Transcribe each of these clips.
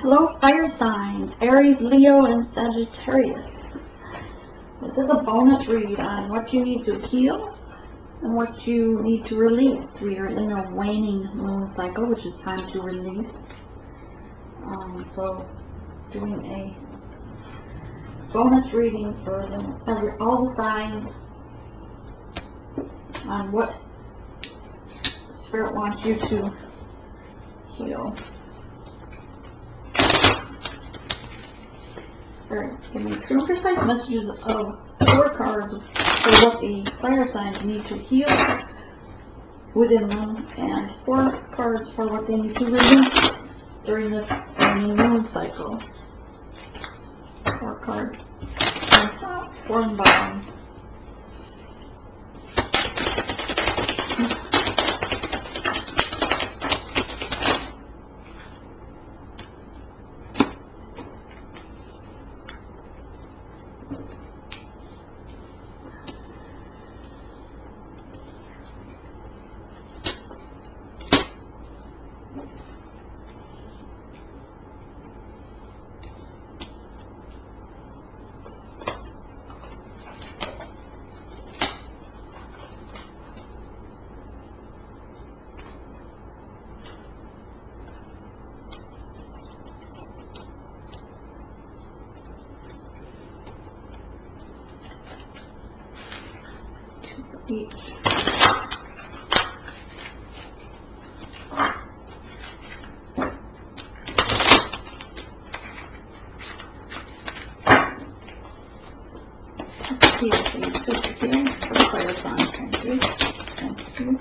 Hello, fire signs, Aries, Leo, and Sagittarius. This is a bonus read on what you need to heal and what you need to release. We are in a waning moon cycle, which is time to release. So, doing a bonus reading for all the signs on what Spirit wants you to heal. Spirit, give me true and precise messages of 4 cards for what the fire signs need to heal within them, and 4 cards for what they need to release during this waning moon cycle. 4 cards on top, 4 on bottom. Each. Heal, please. Just heal for the fire signs. Thank you. Thank you.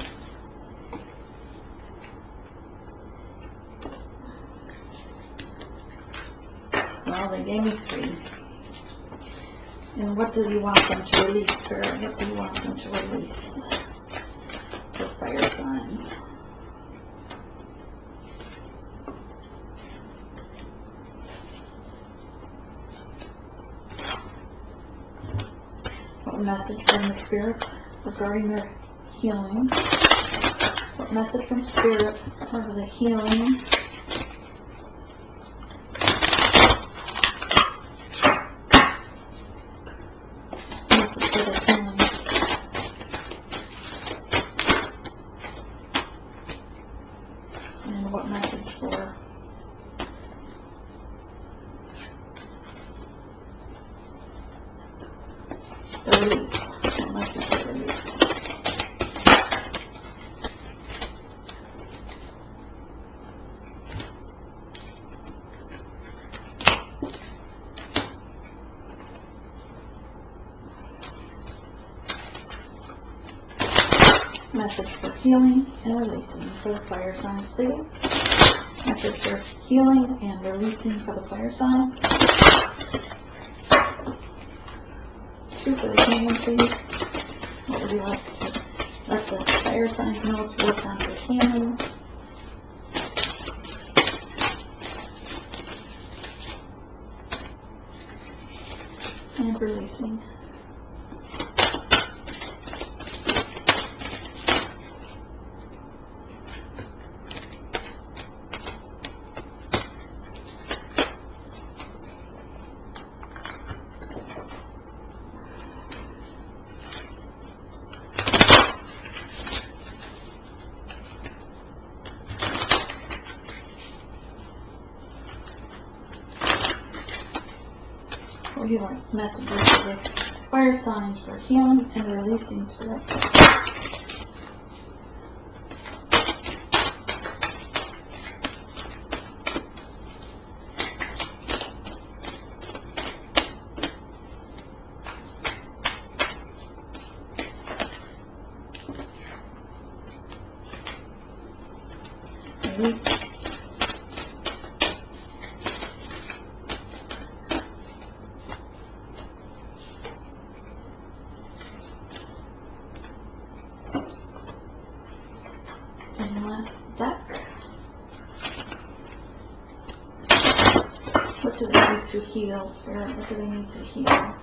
Well, they gave me 3. And what do you want them to release, Spirit? What do you want them to release? The fire signs. What message from the Spirit regarding their healing? What message from Spirit for the healing? And what message for the release? What message for release? Message for healing and releasing for the fire signs, please. Message for healing and releasing for the fire signs. True for the healing, please. What would you like to let the fire signs know to work on for healing? And releasing. What do you like? Messages for the fire signs for healing and releasing, Spirit. Release. And last deck. What do they need to heal, Spirit? What do they need to heal?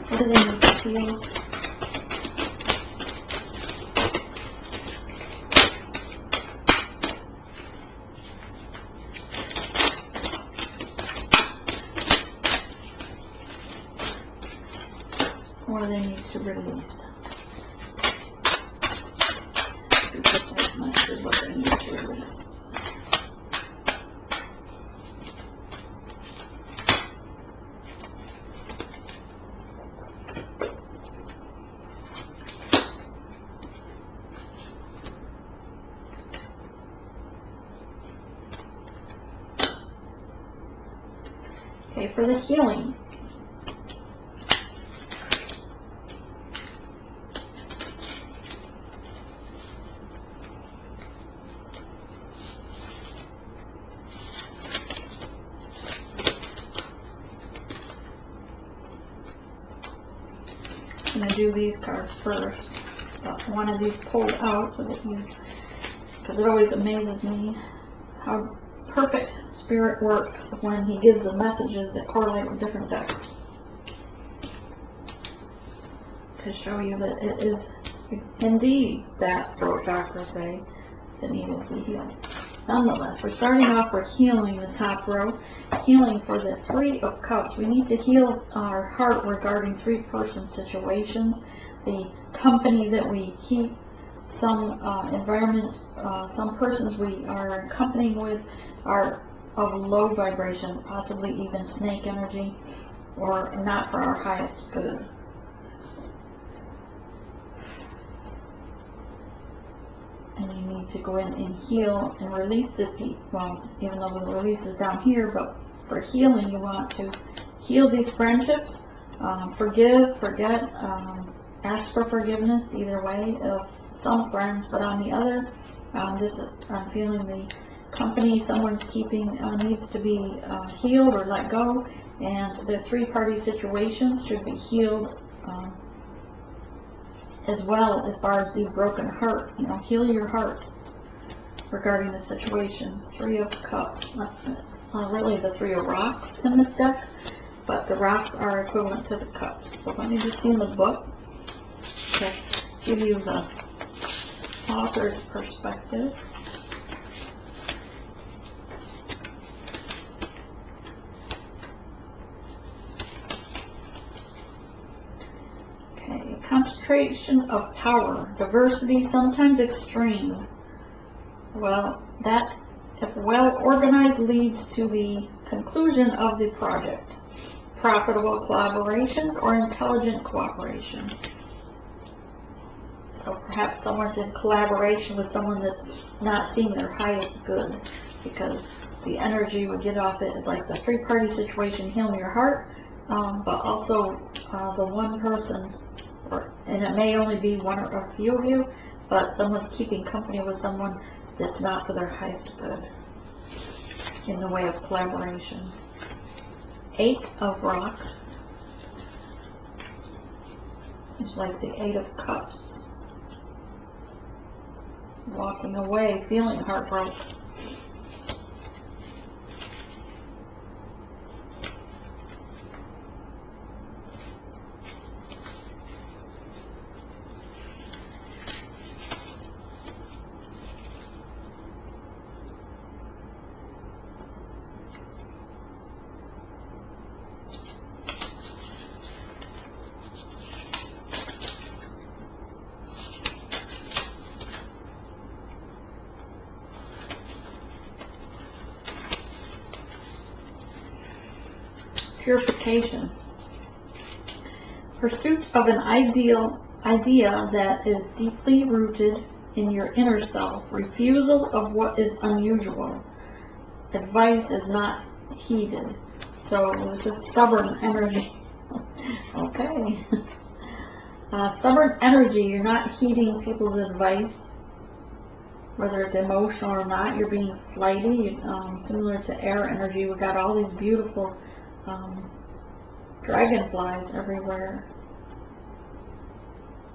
What do they need to heal? What do they need to release? Two precise messages, what they need to release. Okay, for the healing. I'm going to do these cards first. Got one of these pulled out so that you, because it always amazes me how perfect Spirit works when he gives the messages that correlate with different decks. To show you that it is indeed that throat chakra, say, that needed to be healed. Nonetheless, we're starting off with healing the top row. Healing for the Three of Cups. We need to heal our heart regarding three-person situations. The company that we keep, some environment, some persons we are accompanying with are of low vibration, possibly even snake energy, or not for our highest good. And you need to go in and heal and release the people. Well, even though the release is down here, but for healing, you want to heal these friendships, forgive, forget, ask for forgiveness, either way, of some friends, but on the other, I'm feeling the company someone's keeping needs to be healed or let go, and the three-party situations should be healed as well, as far as the broken heart. You know, heal your heart regarding the situation. Three of Cups. It's really the Three of Rocks in this deck, but the rocks are equivalent to the cups. So let me just see in the book to give you the author's perspective. Concentration of power, diversity, sometimes extreme. Well, that, if well organized, leads to the conclusion of the project. Profitable collaborations or intelligent cooperation. So perhaps someone's in collaboration with someone that's not seeing their highest good, because the energy we get off it is like the three-party situation, healing your heart, but also the one person, and it may only be one or a few of you, but someone's keeping company with someone that's not for their highest good in the way of collaboration. Eight of Rocks. It's like the Eight of Cups. Walking away, feeling heartbroken. Purification. Pursuit of an idea that is deeply rooted in your inner self. Refusal of what is unusual. Advice is not heeded. So this is stubborn energy. Okay. Stubborn energy, you're not heeding people's advice, whether it's emotional or not. You're being flighty, similar to air energy. We got all these beautiful dragonflies everywhere,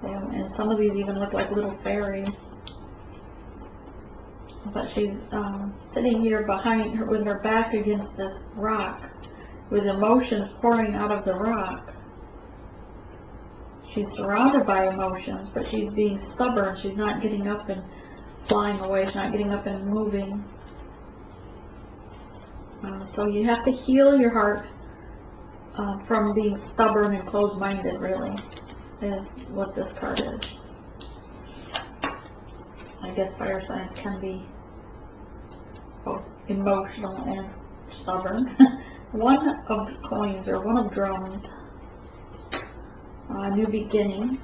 and some of these even look like little fairies. But she's sitting here behind her with her back against this rock, with emotions pouring out of the rock. She's surrounded by emotions, but she's being stubborn. She's not getting up and flying away. She's not getting up and moving. So you have to heal your heart from being stubborn and closed-minded, really, is what this card is. I guess fire signs can be both emotional and stubborn. One of coins, or one of drums. New beginning.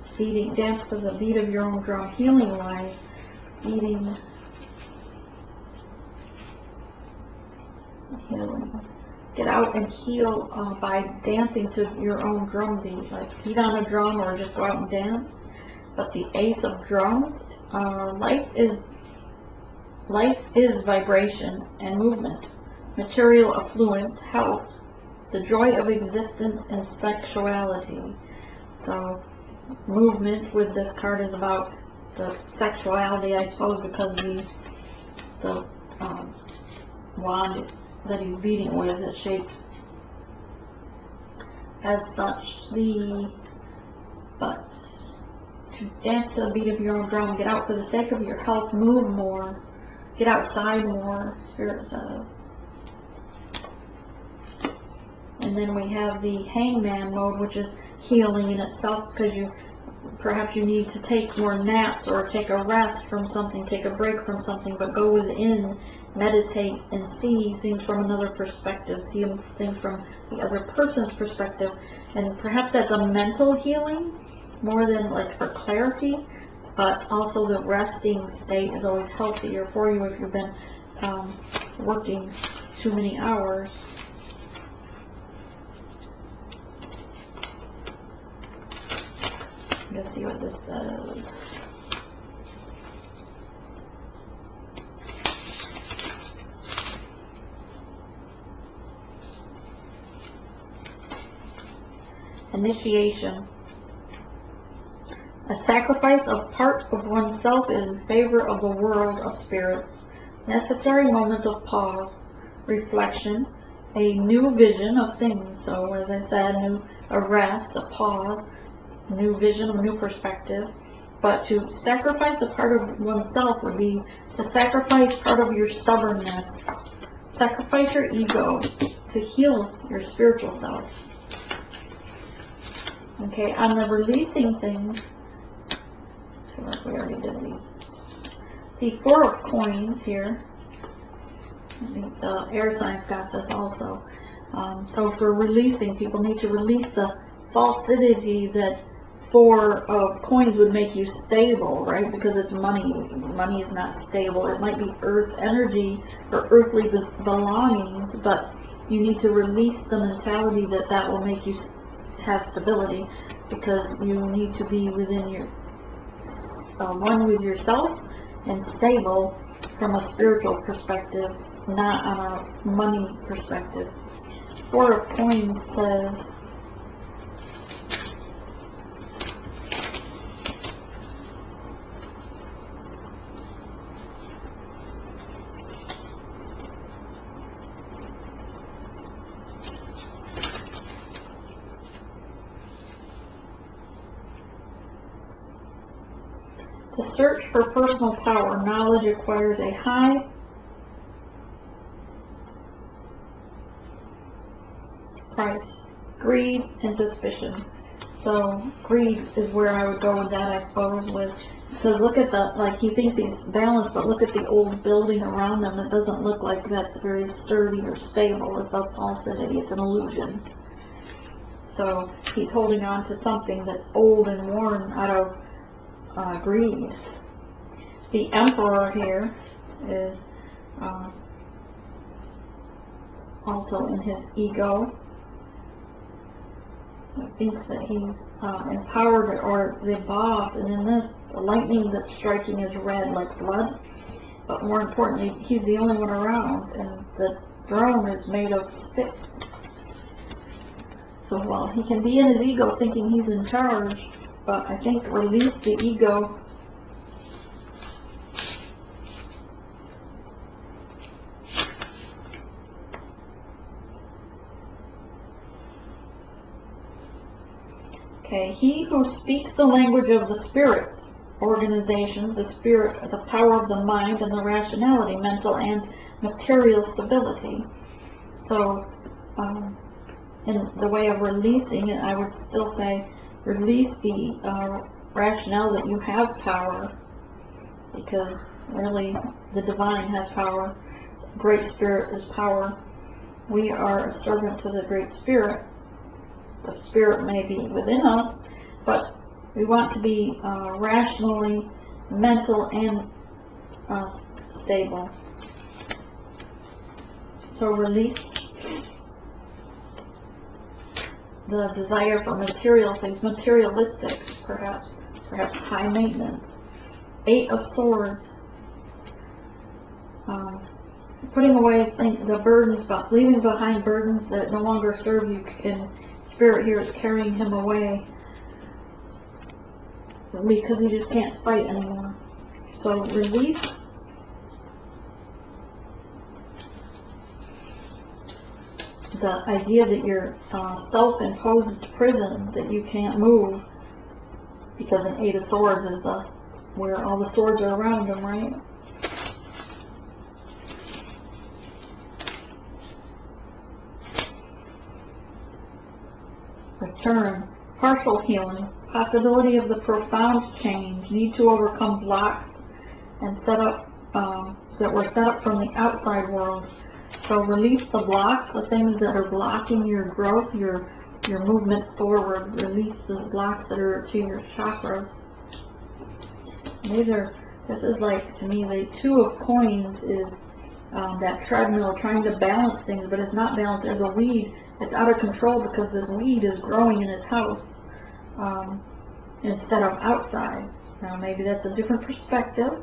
Dance to the beat of your own drum. Healing wise. Healing. Get out and heal by dancing to your own drum beat. Like beat on a drum or just go out and dance. But the Ace of Drums, life is vibration and movement, material affluence, health, the joy of existence, and sexuality. So movement with this card is about the sexuality, I suppose, because the wand that he's beating with is shaped as such. But to dance to the beat of your own drum, get out for the sake of your health, move more, get outside more, Spirit says. And then we have the Hangman mode, which is healing in itself, because perhaps you need to take more naps or take a rest from something, take a break from something, but go within, meditate, and see things from another perspective, see things from the other person's perspective. And perhaps that's a mental healing more than like for clarity, but also the resting state is always healthier for you if you've been working too many hours. Let's see what this says. Initiation. A sacrifice of part of oneself in favor of the world of spirits. Necessary moments of pause, reflection, a new vision of things. So, as I said, a rest, a pause, new vision, a new perspective. But to sacrifice a part of oneself would be to sacrifice part of your stubbornness. Sacrifice your ego to heal your spiritual self. Okay, on the releasing things, I feel like we already did these. The Four of Coins here. I think the air signs got this also. So for releasing, people need to release the falsity that Four of Coins would make you stable, right? Because it's money. Money is not stable. It might be earth energy or earthly belongings, but you need to release the mentality that will make you have stability, because you need to be within your one with yourself and stable from a spiritual perspective, not on a money perspective. Four of Coins says, the search for personal power, knowledge acquires a high price. Greed and suspicion. So greed is where I would go with that, I suppose, because look at he thinks he's balanced, but look at the old building around him. It doesn't look like that's very sturdy or stable. It's a falsity. It's an illusion. So he's holding on to something that's old and worn out of greed. The Emperor here is also in his ego. He thinks that he's empowered or the boss, and in this, the lightning that's striking is red like blood. But more importantly, he's the only one around, and the throne is made of sticks. So while he can be in his ego thinking he's in charge, but I think release the ego. Okay, he who speaks the language of the spirits, organizations, the spirit, the power of the mind, and the rationality, mental and material stability. So, in the way of releasing it, I would still say release the rationale that you have power, because really the divine has power. Great Spirit is power. We are a servant to the Great Spirit. The Spirit may be within us, but we want to be rationally, mental, and stable. So release the desire for material things, materialistic, perhaps high maintenance. 8 of Swords. Putting away the burdens, but leaving behind burdens that no longer serve you. And Spirit here is carrying him away because he just can't fight anymore. So release the idea that you're self-imposed prison, that you can't move, because an 8 of Swords is where all the swords are around them, right? Return, partial healing, possibility of the profound change, need to overcome blocks and set up that were set up from the outside world. So release the blocks, the things that are blocking your growth, your movement forward. Release the blocks that are to your chakras. This is like, to me, the 2 of Coins is that treadmill trying to balance things, but it's not balanced. There's a weed. It's out of control because this weed is growing in his house instead of outside. Now, maybe that's a different perspective,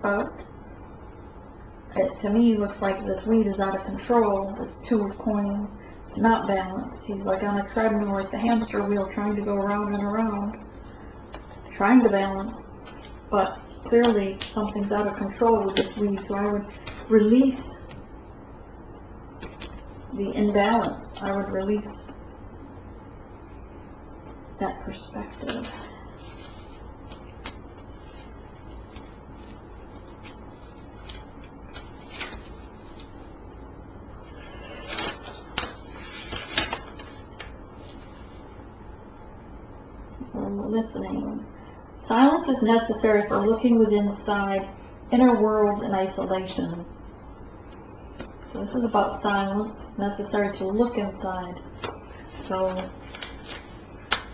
but it, to me, looks like this weed is out of control. This 2 of Coins, it's not balanced. He's like on a treadmill, like the hamster wheel, trying to go around and around, trying to balance, but clearly something's out of control with this weed. So I would release the imbalance. I would release that perspective. Listening. Silence is necessary for looking within inside, inner world in isolation. So this is about silence, necessary to look inside. So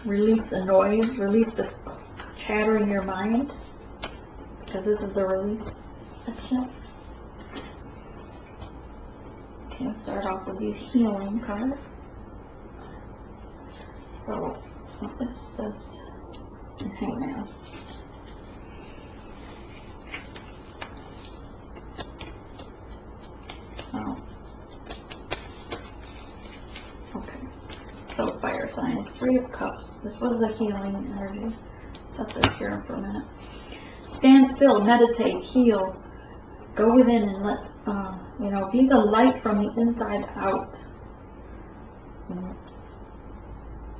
release the noise, release the chatter in your mind, because this is the release section. Okay, let's start off with these healing cards. So what is this? Hangman. Oh. Okay. So fire signs, 3 of Cups. This was the healing energy. Set this here for a minute. Stand still, meditate, heal. Go within and let, be the light from the inside out.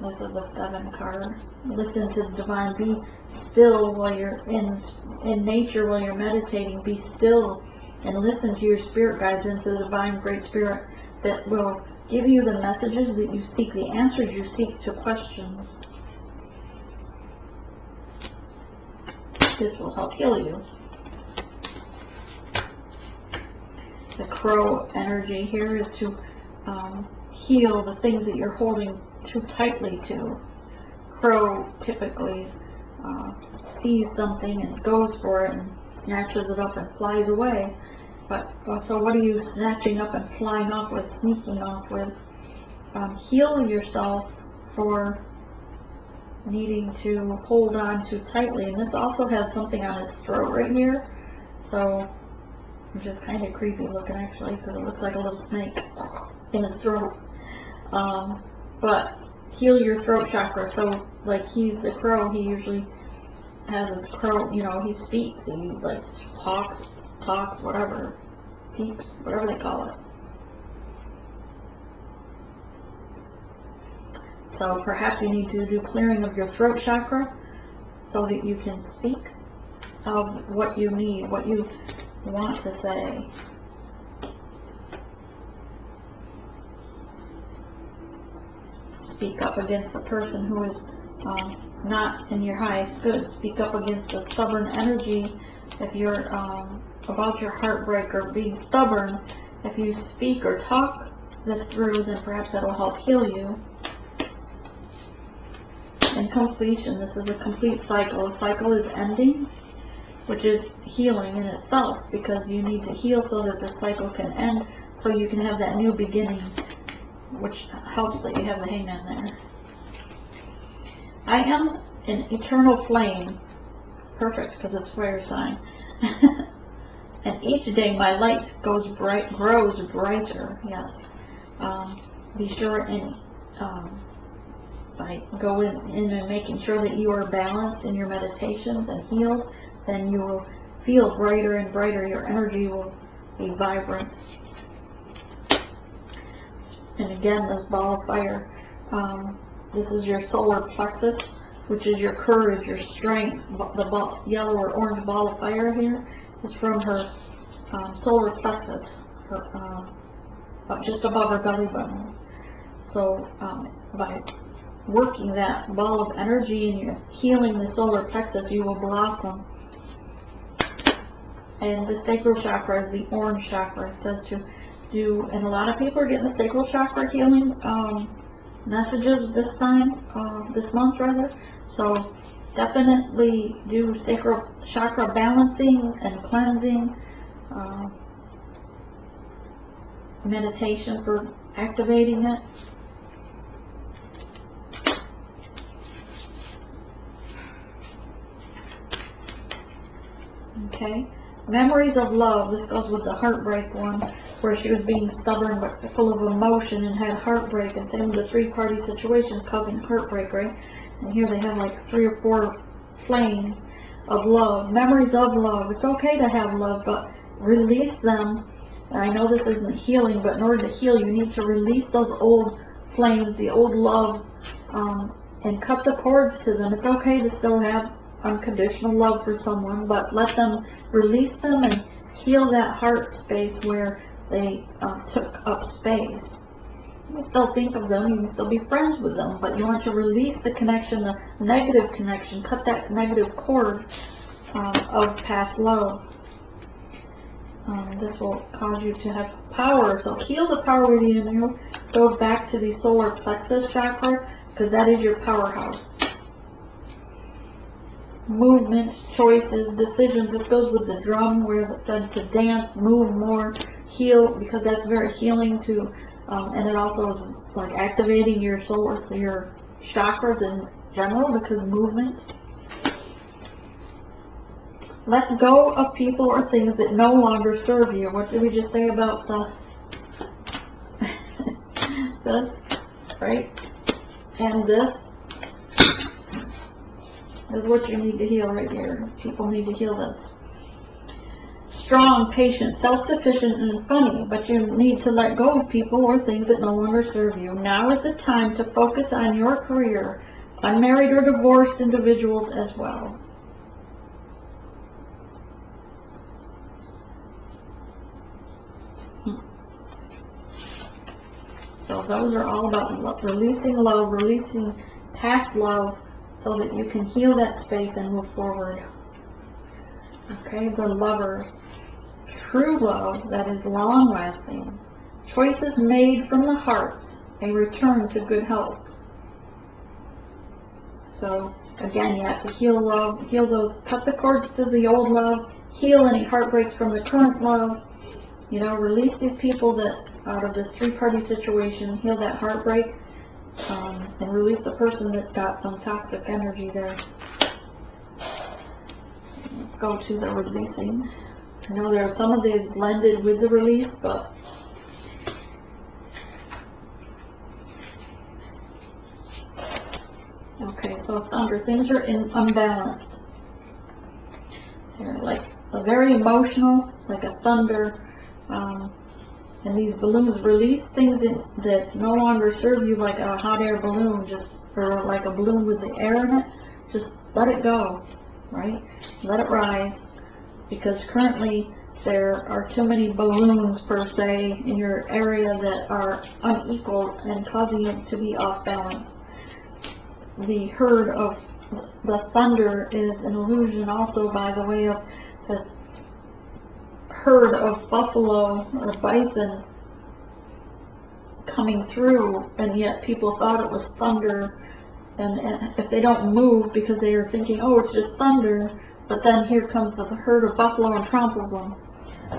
This is the 7 card. Listen to the divine. Be still while you're in nature, while you're meditating. Be still and listen to your spirit guides, and to the divine Great Spirit that will give you the messages that you seek, the answers you seek to questions. This will help heal you. The crow energy here is to heal the things that you're holding too tightly to. Crow typically sees something and goes for it and snatches it up and flies away. But so what are you snatching up and flying off with, sneaking off with? Heal yourself for needing to hold on too tightly. And this also has something on his throat right here. So, which is kind of creepy looking actually, because it looks like a little snake in his throat. But heal your throat chakra. So, like, he's the crow, he usually has his crow, he speaks, he like talks, whatever, peeps, whatever they call it. So perhaps you need to do clearing of your throat chakra so that you can speak of what you need, what you want to say. Speak up against the person who is not in your highest good. Speak up against the stubborn energy. If you're about your heartbreak or being stubborn, if you speak or talk this through, then perhaps that'll help heal you. And completion, this is a complete cycle. A cycle is ending, which is healing in itself, because you need to heal so that the cycle can end, so you can have that new beginning, which helps that you have the hangman there. I am an eternal flame. Perfect, because it's fire sign. And each day my light grows brighter. Yes. Be sure and by going in and making sure that you are balanced in your meditations and healed, then you will feel brighter and brighter. Your energy will be vibrant. And again, this ball of fire, this is your solar plexus, which is your courage, your strength. The yellow or orange ball of fire here is from her solar plexus, just above her belly button. So by working that ball of energy and you're healing the solar plexus, you will blossom. And the sacral chakra is the orange chakra. It says to do, and a lot of people are getting the sacral chakra healing messages this month rather. So definitely do sacral chakra balancing and cleansing, meditation for activating it. Okay, memories of love. This goes with the heartbreak one, where she was being stubborn but full of emotion and had heartbreak, and same with the three-party situations causing heartbreak, right? And here they have like 3 or 4 flames of love, memories of love. It's okay to have love, but release them. And I know this isn't healing, but in order to heal, you need to release those old flames, the old loves, and cut the cords to them. It's okay to still have unconditional love for someone, but let them release them and heal that heart space where they took up space. You can still think of them, you can still be friends with them, but you want to release the connection, the negative connection, cut that negative cord of past love. This will cause you to have power. So heal the power within you. Go back to the solar plexus chakra, because that is your powerhouse. Movement, choices, decisions. This goes with the drum, where it said to dance, move more, heal, because that's very healing too. And it also is like activating your chakras in general, because movement. Let go of people or things that no longer serve you. What did we just say about this, right? And this is what you need to heal right here. People need to heal this. Strong, patient, self-sufficient, and funny, but you need to let go of people or things that no longer serve you. Now is the time to focus on your career, unmarried or divorced individuals as well. So those are all about releasing love, releasing past love, so that you can heal that space and move forward. Okay, the lovers. True love that is long-lasting. Choices made from the heart. A return to good health. So, again, you have to heal love, heal those, cut the cords to the old love, heal any heartbreaks from the current love. You know, release these people that out of this three-party situation, heal that heartbreak, and release the person that's got some toxic energy there. Let's go to the releasing. I know there are some of these blended with the release, but okay, so thunder, things are unbalanced. They're like a very emotional, like a thunder, And these balloons release things that no longer serve you, like a hot air balloon, or like a balloon with the air in it. Just let it go, right? Let it rise, because currently there are too many balloons, per se, in your area that are unequal and causing it to be off balance. The herd of the thunder is an illusion also, by the way of this herd of buffalo or bison coming through, and yet people thought it was thunder. And if they don't move because they are thinking, oh, it's just thunder, but then here comes the herd of buffalo and tramples them.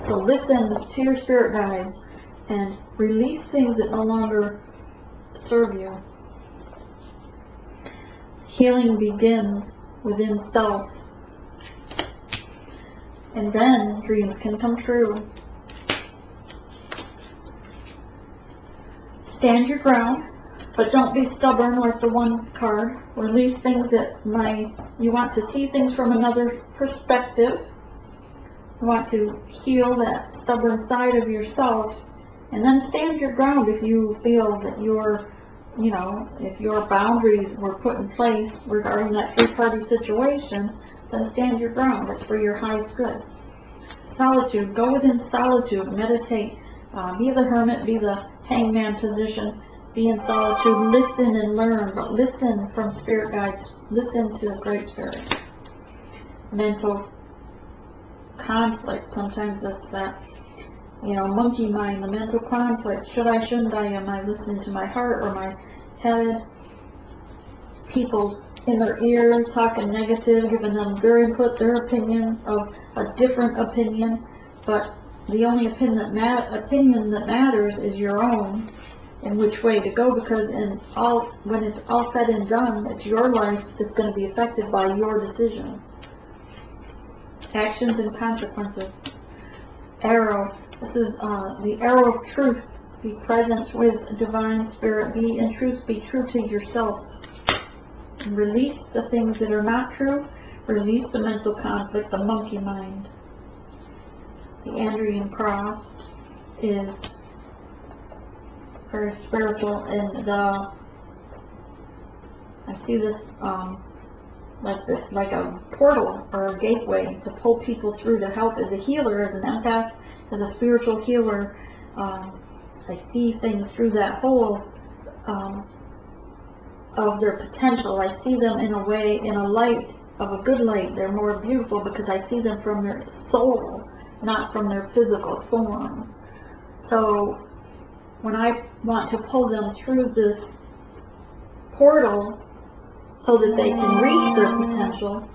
So listen to your spirit guides and release things that no longer serve you. Healing begins within self, and then dreams can come true. Stand your ground, but don't be stubborn like the one card. Release things that you want to see things from another perspective. You want to heal that stubborn side of yourself, and then stand your ground if you feel that if your boundaries were put in place regarding that three-party situation, then stand your ground. It's for your highest good. Solitude. Go within solitude. Meditate. Be the hermit. Be the hangman position. Be in solitude. Listen and learn. But listen from spirit guides. Listen to the Great Spirit. Mental conflict. Sometimes that's that, monkey mind, the mental conflict. Should I, shouldn't I? Am I listening to my heart or my head? People's in their ear talking negative, giving them their input, their opinions of a different opinion. But the only opinion that matters is your own, and which way to go, because when it's all said and done, it's your life that's going to be affected by your decisions. Actions and consequences. Arrow. This is the arrow of truth. Be present with divine spirit. Be in truth. Be true to yourself. And release the things that are not true. Release the mental conflict, the monkey mind. The Andrian cross is very spiritual, and I see this like a portal or a gateway to pull people through to help. As a healer, as an empath, as a spiritual healer, I see things through that hole of their potential. I see them in a light of a good light. They're more beautiful because I see them from their soul, not from their physical form. So when I want to pull them through this portal so that they can reach their potential,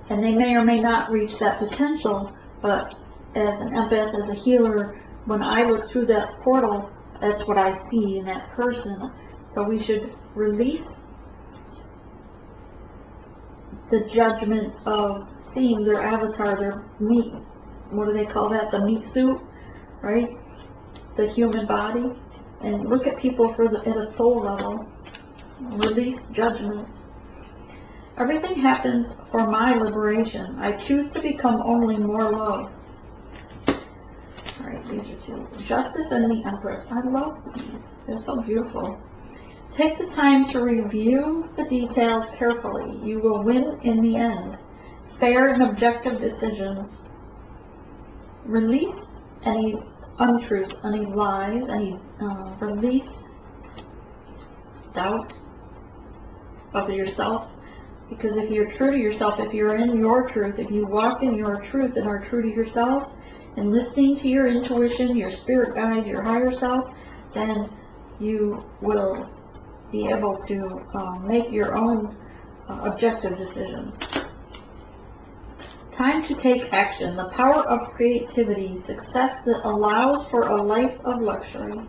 and they may or may not reach that potential, but as an empath, as a healer, when I look through that portal, that's what I see in that person. So we should release the judgment of seeing their avatar, their meat, what do they call that, the meat suit, right? The human body, and look at people at a soul level. Release judgments. Everything happens for my liberation. I choose to become only more love. Alright, these are two. Justice and the Empress. I love these. They're so beautiful. Take the time to review the details carefully. You will win in the end. Fair and objective decisions. Release any untruths, any lies, release doubt of yourself. Because if you're true to yourself, if you're in your truth, if you walk in your truth and are true to yourself, and listening to your intuition, your spirit guide, your higher self, then you will be able to make your own objective decisions. Time to take action. The power of creativity. Success that allows for a life of luxury.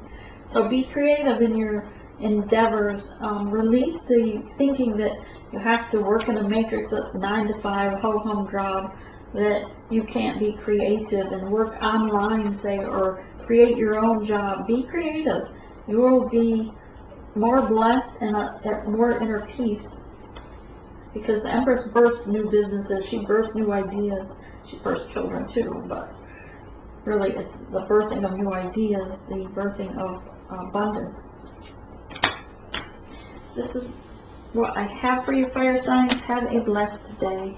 So be creative in your endeavors. Release the thinking that you have to work in a matrix of 9 to 5 ho-hum job, that you can't be creative and work online, say, or create your own job. Be creative. You will be more blessed and at more inner peace, because the Empress births new businesses. She births new ideas. She births children too, but really it's the birthing of new ideas, the birthing of abundance. So this is what I have for you, fire signs. Have a blessed day.